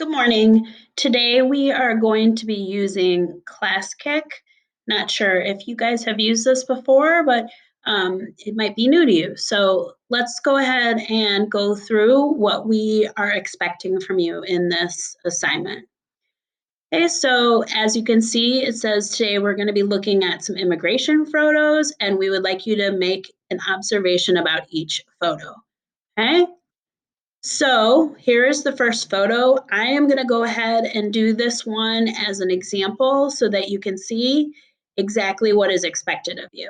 Good morning. Today we are going to be using ClassKick. Not sure if you guys have used this before, but it might be new to you. So let's go ahead and go through what we are expecting from you in this assignment. Okay, so as you can see, it says today we're going to be looking at some immigration photos, and we would like you to make an observation about each photo. Okay? So here is the first photo. I am going to go ahead and do this one as an example so that you can see exactly what is expected of you.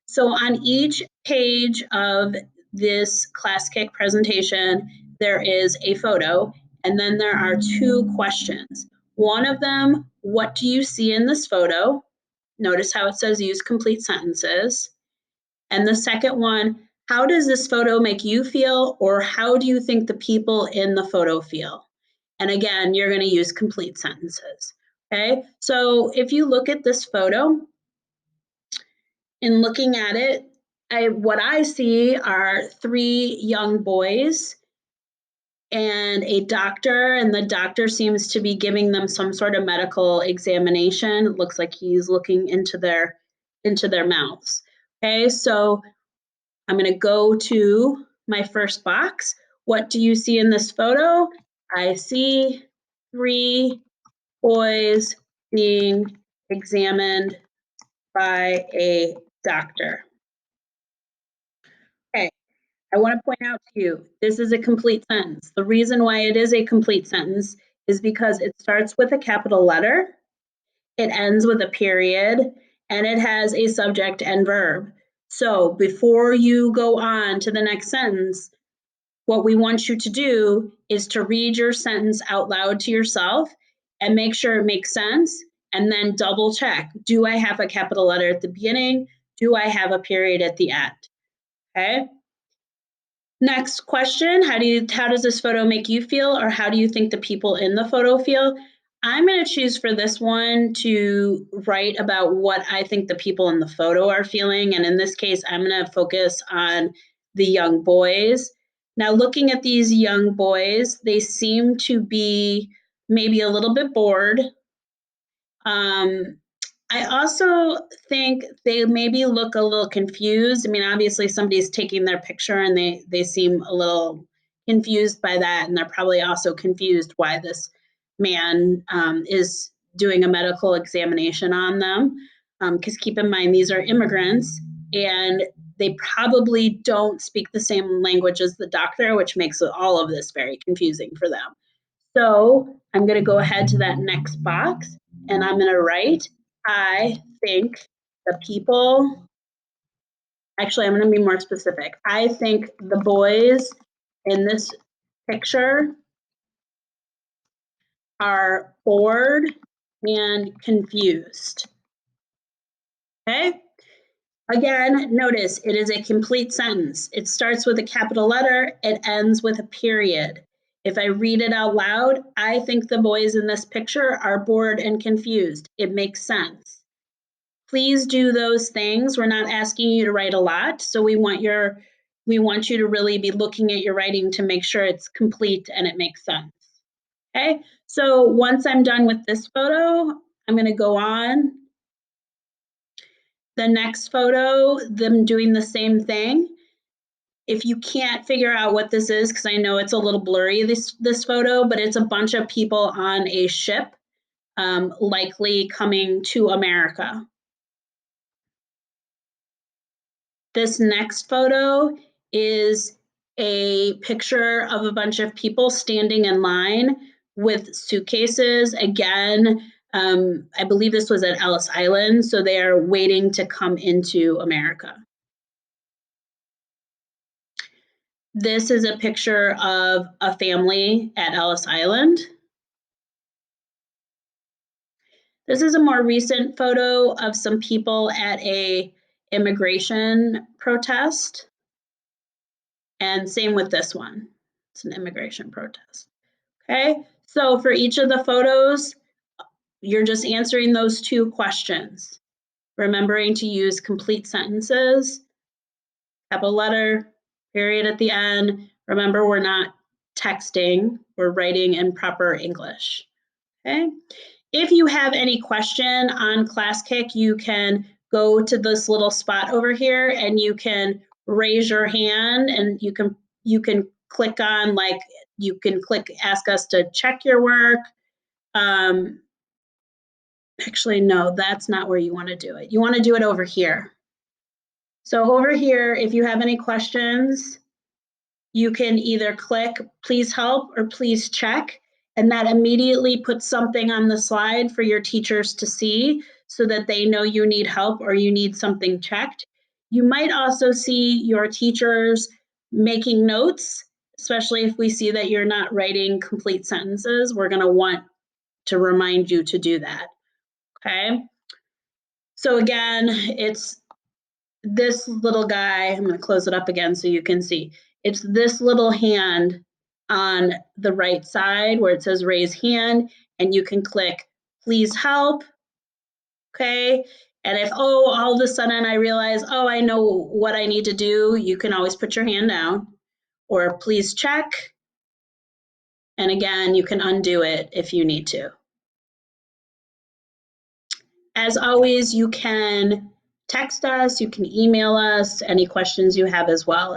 So on each page of this ClassKick presentation, there is a photo, and then there are two questions. One of them, what do you see in this photo? Notice how it says use complete sentences. And the second one, how does this photo make you feel, or how do you think the people in the photo feel? And again, you're going to use complete sentences. Okay, so if you look at this photo, in looking at it, what I see are three young boys and a doctor, and the doctor seems to be giving them some sort of medical examination. It looks like he's looking into their mouths. Okay, so I'm going to go to my first box. What do you see in this photo? I see three boys being examined by a doctor. Okay, I want to point out to you, this is a complete sentence. The reason why it is a complete sentence is because it starts with a capital letter, it ends with a period, and it has a subject and verb. So before you go on to the next sentence, what we want you to do is to read your sentence out loud to yourself and make sure it makes sense, and then double check. Do I have a capital letter at the beginning? Do I have a period at the end? Okay. Next question, how does this photo make you feel, or how do you think the people in the photo feel? I'm going to choose for this one to write about what I think the people in the photo are feeling, and in this case, I'm going to focus on the young boys. Now, looking at these young boys, they seem to be maybe a little bit bored. I also think they maybe look a little confused. I mean, obviously somebody's taking their picture and they seem a little confused by that, and they're probably also confused why this man is doing a medical examination on them. Because keep in mind, these are immigrants, and they probably don't speak the same language as the doctor, which makes all of this very confusing for them. So I'm going to go ahead to that next box, and I'm going to write, I think the people, actually, I'm going to be more specific. I think the boys in this picture are bored and confused. Okay? Again, notice it is a complete sentence. It starts with a capital letter, it ends with a period. If I read it out loud, I think the boys in this picture are bored and confused. It makes sense. Please do those things. We're not asking you to write a lot, so we want you to really be looking at your writing to make sure it's complete and it makes sense. Okay? So once I'm done with this photo, I'm going to go on. The next photo, them doing the same thing. If you can't figure out what this is, because I know it's a little blurry, this photo, but it's a bunch of people on a ship, likely coming to America. This next photo is a picture of a bunch of people standing in line with suitcases. Again, I believe this was at Ellis Island, so they are waiting to come into America. This is a picture of a family at Ellis Island. This is a more recent photo of some people at a immigration protest. And same with this one. It's an immigration protest. Okay, so for each of the photos, you're just answering those two questions. Remembering to use complete sentences, capital letter, period at the end. Remember, we're not texting or writing in proper English. Okay. If you have any question on ClassKick, you can go to this little spot over here and you can raise your hand, and you can click on, like, you can click ask us to check your work. Actually, no, that's not where you want to do it. You want to do it over here. So over here, if you have any questions, you can either click please help or please check, and that immediately puts something on the slide for your teachers to see so that they know you need help or you need something checked. You might also see your teachers making notes, especially if we see that you're not writing complete sentences. We're going to want to remind you to do that. Okay. So again, it's this little guy. I'm going to close it up again so you can see. It's this little hand on the right side where it says raise hand, and you can click please help. Okay. And if, all of a sudden I realize, I know what I need to do, you can always put your hand down, or please check. And again, you can undo it if you need to. As always, you can text us, you can email us any questions you have as well,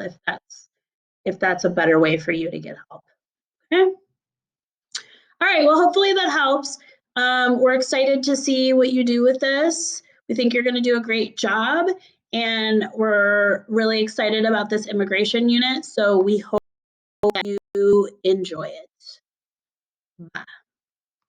if that's a better way for you to get help. Okay. All right, well, hopefully that helps. We're excited to see what you do with this. We think you're going to do a great job, and we're really excited about this immigration unit, so we hope you enjoy it. Bye.